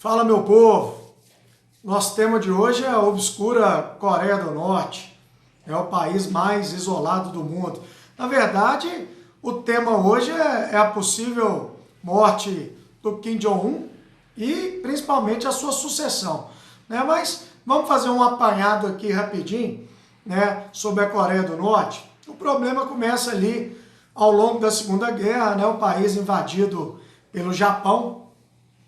Fala, meu povo! Nosso tema de hoje é a obscura Coreia do Norte. É o país mais isolado do mundo. Na verdade, o tema hoje é a possível morte do Kim Jong-un e principalmente a sua sucessão, né? Mas vamos fazer um apanhado aqui rapidinho, né, sobre a Coreia do Norte. O problema começa ali ao longo da Segunda Guerra, né, o país invadido pelo Japão.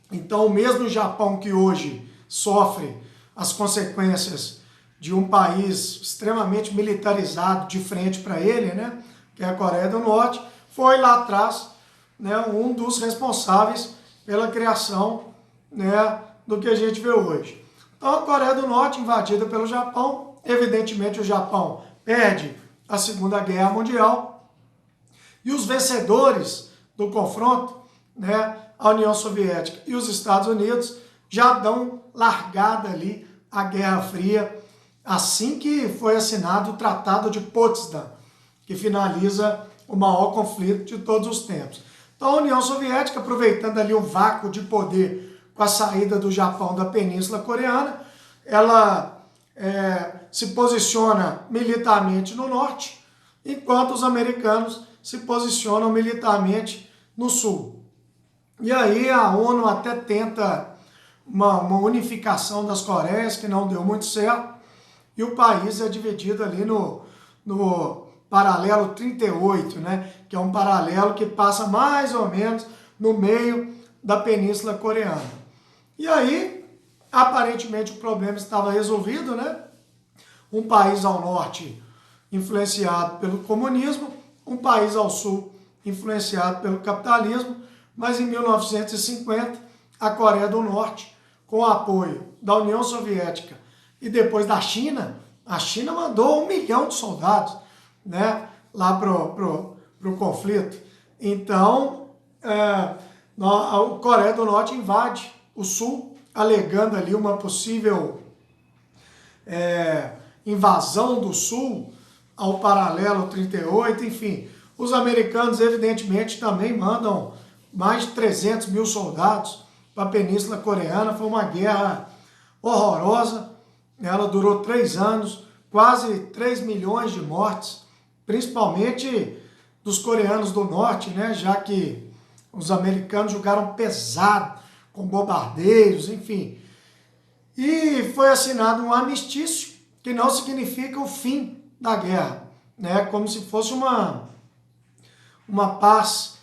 Então, o mesmo Japão que hoje sofre as consequências de um país extremamente militarizado de frente para ele, né, que é a Coreia do Norte, foi lá atrás, né, um dos responsáveis pela criação, né, do que a gente vê hoje. Então, a Coreia do Norte, invadida pelo Japão, evidentemente o Japão perde a Segunda Guerra Mundial e os vencedores do confronto, né, a União Soviética e os Estados Unidos, já dão largada ali à Guerra Fria, assim que foi assinado o Tratado de Potsdam, que finaliza o maior conflito de todos os tempos. Então a União Soviética, aproveitando ali um vácuo de poder com a saída do Japão da Península Coreana, ela se posiciona militarmente no norte, enquanto os americanos se posicionam militarmente no sul. E aí a ONU até tenta uma unificação das Coreias, que não deu muito certo, e o país é dividido ali no paralelo 38, né, que é um paralelo que passa mais ou menos no meio da Península Coreana. E aí, aparentemente, o problema estava resolvido, né? Um país ao norte influenciado pelo comunismo, um país ao sul influenciado pelo capitalismo, mas em 1950, a Coreia do Norte, com o apoio da União Soviética e depois da China, a China mandou 1 milhão de soldados, né, lá pro conflito. Então, a Coreia do Norte invade o sul, alegando ali uma possível invasão do sul ao paralelo 38, enfim. Os americanos, evidentemente, também mandam mais de 300 mil soldados para a Península Coreana. Foi uma guerra horrorosa, ela durou 3 anos, quase 3 milhões de mortes, principalmente dos coreanos do norte, né, já que os americanos jogaram pesado com bombardeiros, enfim. E foi assinado um armistício, que não significa o fim da guerra, né, como se fosse uma paz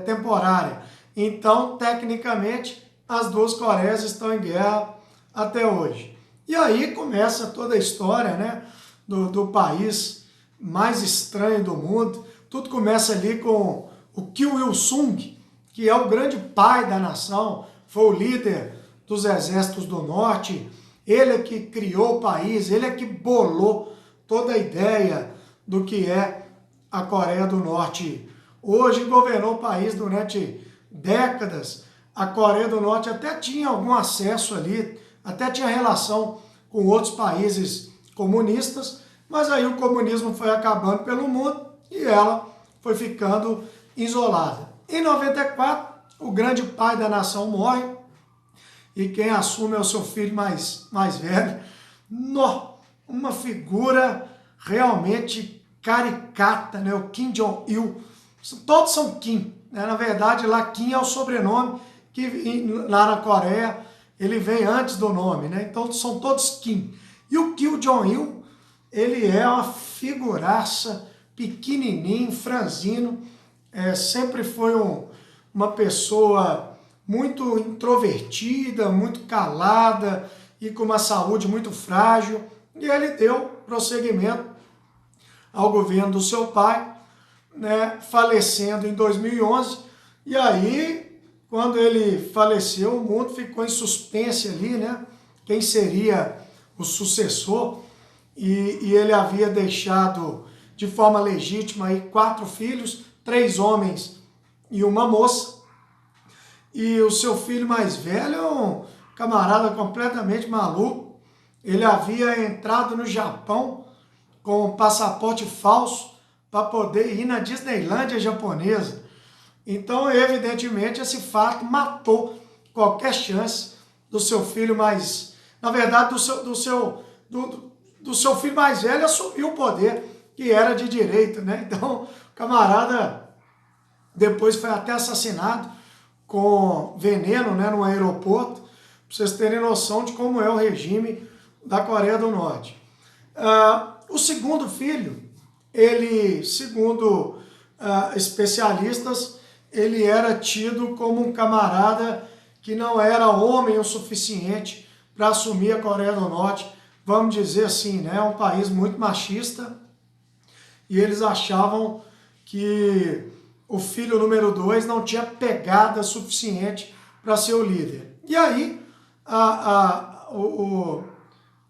temporária. Então, tecnicamente, as duas Coreias estão em guerra até hoje. E aí começa toda a história, né, do país mais estranho do mundo. Tudo começa ali com o Kim Il-sung, que é o grande pai da nação, foi o líder dos exércitos do norte, ele é que criou o país, ele é que bolou toda a ideia do que é a Coreia do Norte. Hoje governou o país durante décadas. A Coreia do Norte até tinha algum acesso ali, até tinha relação com outros países comunistas, mas aí o comunismo foi acabando pelo mundo e ela foi ficando isolada. Em 94, o grande pai da nação morre e quem assume é o seu filho mais velho. Uma figura realmente caricata, né? O Kim Jong-il. Todos são Kim, né? Na verdade, lá Kim é o sobrenome, que lá na Coreia ele vem antes do nome, né? Então são todos Kim. E o Kim Jong-il, ele é uma figuraça, pequenininho, franzino, sempre foi uma pessoa muito introvertida, muito calada e com uma saúde muito frágil. E ele deu prosseguimento ao governo do seu pai, né, falecendo em 2011, e aí, quando ele faleceu, o mundo ficou em suspense ali, né, quem seria o sucessor, e ele havia deixado de forma legítima aí 4 filhos, 3 homens e uma moça, e o seu filho mais velho é um camarada completamente maluco. Ele havia entrado no Japão com um passaporte falso para poder ir na Disneylândia japonesa. Então, evidentemente, esse fato matou qualquer chance do seu filho mais... Na verdade, do seu filho mais velho assumiu o poder, que era de direita, né? Então, o camarada depois foi até assassinado com veneno, né, no aeroporto, para vocês terem noção de como é o regime da Coreia do Norte. O segundo filho, ele, segundo especialistas, ele era tido como um camarada que não era homem o suficiente para assumir a Coreia do Norte, vamos dizer assim, né? Um país muito machista, e eles achavam que o filho número 2 não tinha pegada suficiente para ser o líder. E aí o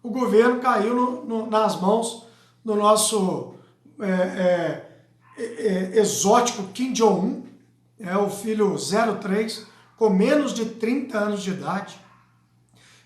governo caiu nas mãos do nosso exótico Kim Jong-un, o filho 03, com menos de 30 anos de idade.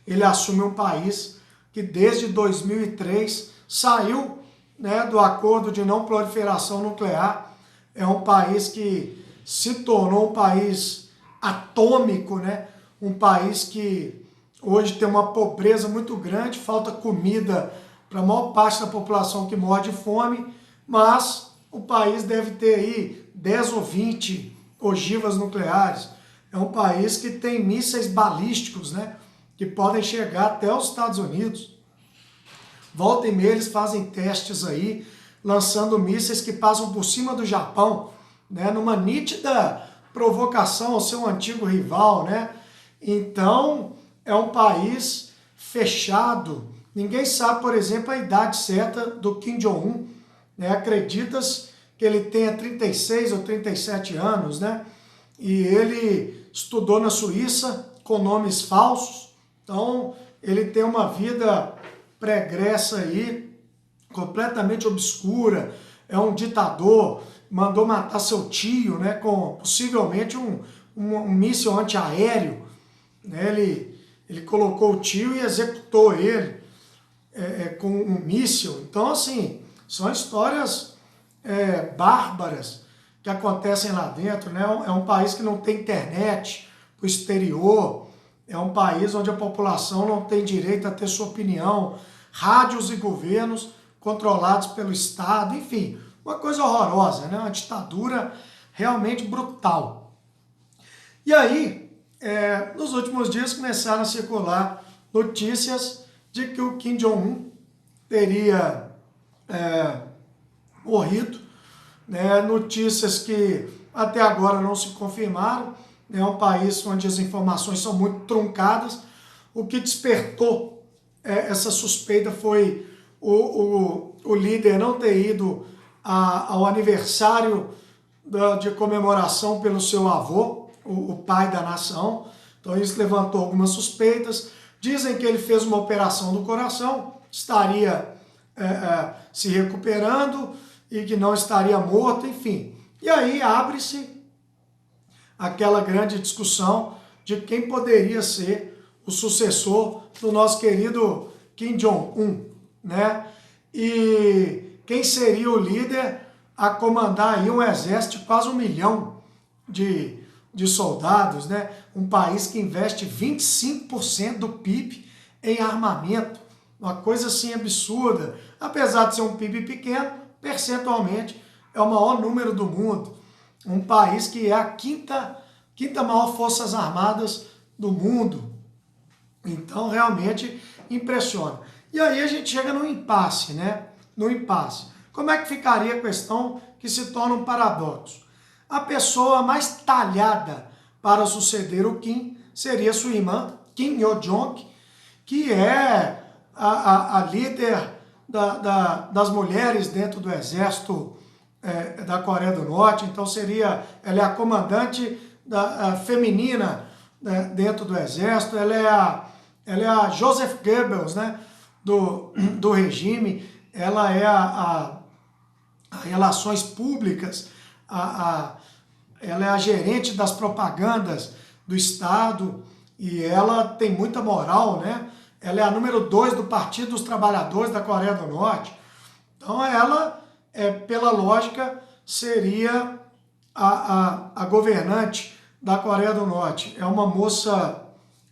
Ele assume um país que desde 2003 saiu, né, do acordo de não proliferação nuclear. É um país que se tornou um país atômico, né? Um país que hoje tem uma pobreza muito grande, falta comida para a maior parte da população que morre de fome, mas o país deve ter aí 10 ou 20 ogivas nucleares. É um país que tem mísseis balísticos, né, que podem chegar até os Estados Unidos. Volta e meia eles fazem testes aí, lançando mísseis que passam por cima do Japão, né, numa nítida provocação ao seu antigo rival, né? Então, é um país fechado. Ninguém sabe, por exemplo, a idade certa do Kim Jong-un, né? Acredita-se que ele tenha 36 ou 37 anos, né? E ele estudou na Suíça com nomes falsos, então ele tem uma vida pregressa aí, completamente obscura, é um ditador, mandou matar seu tio, né, com possivelmente um míssil antiaéreo, né, ele colocou o tio e executou ele com um míssil. Então, assim, são histórias bárbaras que acontecem lá dentro, né? É um país que não tem internet para o exterior, é um país onde a população não tem direito a ter sua opinião, rádios e governos controlados pelo Estado, enfim, uma coisa horrorosa, né? Uma ditadura realmente brutal. E aí, nos últimos dias começaram a circular notícias de que o Kim Jong-un teria morrido, né? Notícias que até agora não se confirmaram. É um país onde as informações são muito truncadas. O que despertou essa suspeita foi o líder não ter ido ao aniversário de comemoração pelo seu avô, o pai da nação. Então isso levantou algumas suspeitas. Dizem que ele fez uma operação do coração, estaria se recuperando e que não estaria morto, enfim. E aí abre-se aquela grande discussão de quem poderia ser o sucessor do nosso querido Kim Jong-un, né? E quem seria o líder a comandar aí um exército de quase 1 milhão de soldados, né? Um país que investe 25% do PIB em armamento, uma coisa assim absurda. Apesar de ser um PIB pequeno, percentualmente é o maior número do mundo. Um país que é a quinta maior forças armadas do mundo. Então, realmente impressiona. E aí a gente chega no impasse, né? No impasse. Como é que ficaria a questão que se torna um paradoxo? A pessoa mais talhada para suceder o Kim seria sua irmã, Kim Yo-jong, que é a líder das mulheres dentro do exército da Coreia do Norte. Então ela é a comandante feminina, né, dentro do exército. Ela é a Joseph Goebbels, né, do regime. Ela é a relações públicas, ela é a gerente das propagandas do Estado e ela tem muita moral, né? Ela é a número 2 do Partido dos Trabalhadores da Coreia do Norte. Então ela, pela lógica, seria a governante da Coreia do Norte. É uma moça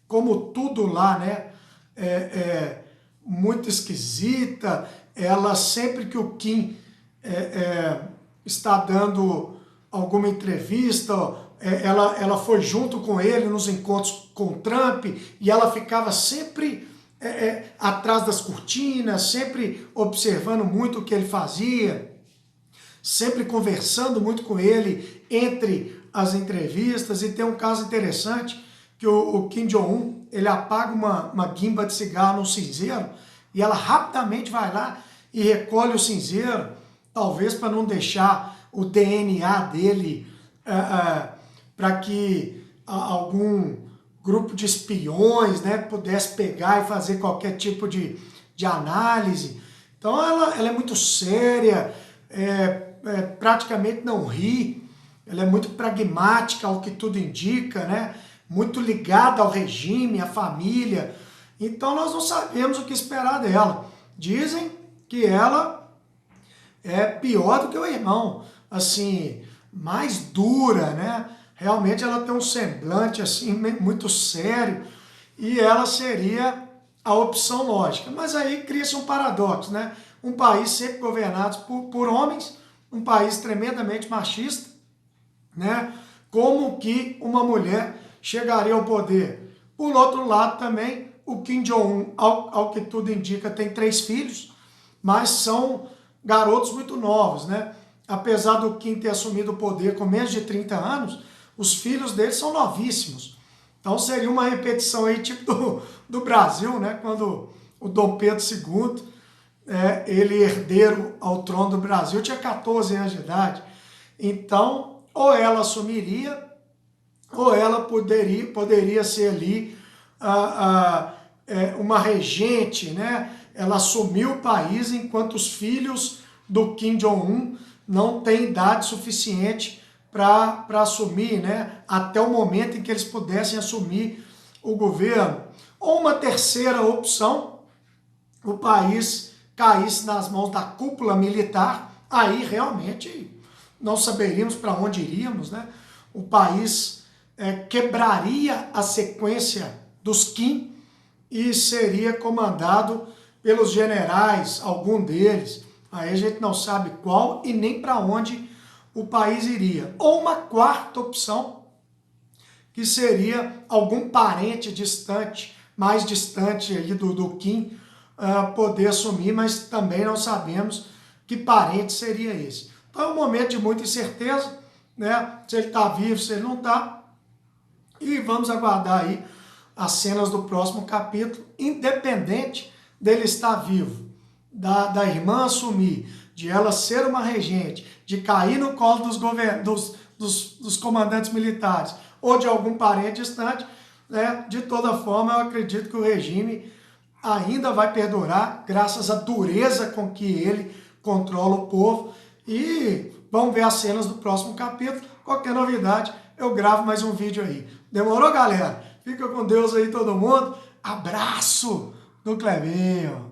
como tudo lá, né, muito esquisita. Ela, sempre que o Kim está dando alguma entrevista, ela foi junto com ele nos encontros com o Trump, e ela ficava sempre atrás das cortinas, sempre observando muito o que ele fazia, sempre conversando muito com ele entre as entrevistas. E tem um caso interessante, que o Kim Jong-un, ele apaga uma guimba de cigarro no cinzeiro, e ela rapidamente vai lá e recolhe o cinzeiro, talvez para não deixar o DNA dele, para que algum grupo de espiões, né, pudesse pegar e fazer qualquer tipo de análise. Então ela é muito séria, praticamente não ri, ela é muito pragmática, ao que tudo indica, né? Muito ligada ao regime, à família. Então nós não sabemos o que esperar dela. Dizem que ela é pior do que o irmão, assim, mais dura, né? Realmente ela tem um semblante assim muito sério, e ela seria a opção lógica. Mas aí cria-se um paradoxo, né? Um país sempre governado por homens, um país tremendamente machista, né? Como que uma mulher chegaria ao poder? Por outro lado também, o Kim Jong-un, ao que tudo indica, tem 3 filhos, mas são garotos muito novos, né? Apesar do Kim ter assumido o poder com menos de 30 anos, os filhos dele são novíssimos. Então seria uma repetição aí, tipo do Brasil, né? Quando o Dom Pedro II, ele herdeiro ao trono do Brasil, tinha 14 anos de idade. Então, ou ela assumiria, ou ela poderia ser ali uma regente, né? Ela assumiu o país enquanto os filhos do Kim Jong-un não têm idade suficiente para assumir, né? Até o momento em que eles pudessem assumir o governo. Ou uma terceira opção, o país caísse nas mãos da cúpula militar, aí realmente não saberíamos para onde iríamos, né? O país quebraria a sequência dos Kim e seria comandado pelos generais, algum deles. Aí a gente não sabe qual e nem para onde o país iria. Ou uma quarta opção, que seria algum parente distante, mais distante ali do Kim, poder assumir, mas também não sabemos que parente seria esse. Então é um momento de muita incerteza, né? Se ele está vivo, se ele não está. E vamos aguardar aí as cenas do próximo capítulo, independente dele estar vivo, da irmã assumir, de ela ser uma regente, de cair no colo dos comandantes militares, ou de algum parente distante, né? De toda forma, eu acredito que o regime ainda vai perdurar, graças à dureza com que ele controla o povo. E vamos ver as cenas do próximo capítulo. Qualquer novidade, eu gravo mais um vídeo aí. Demorou, galera? Fica com Deus aí, todo mundo. Abraço do Clebinho.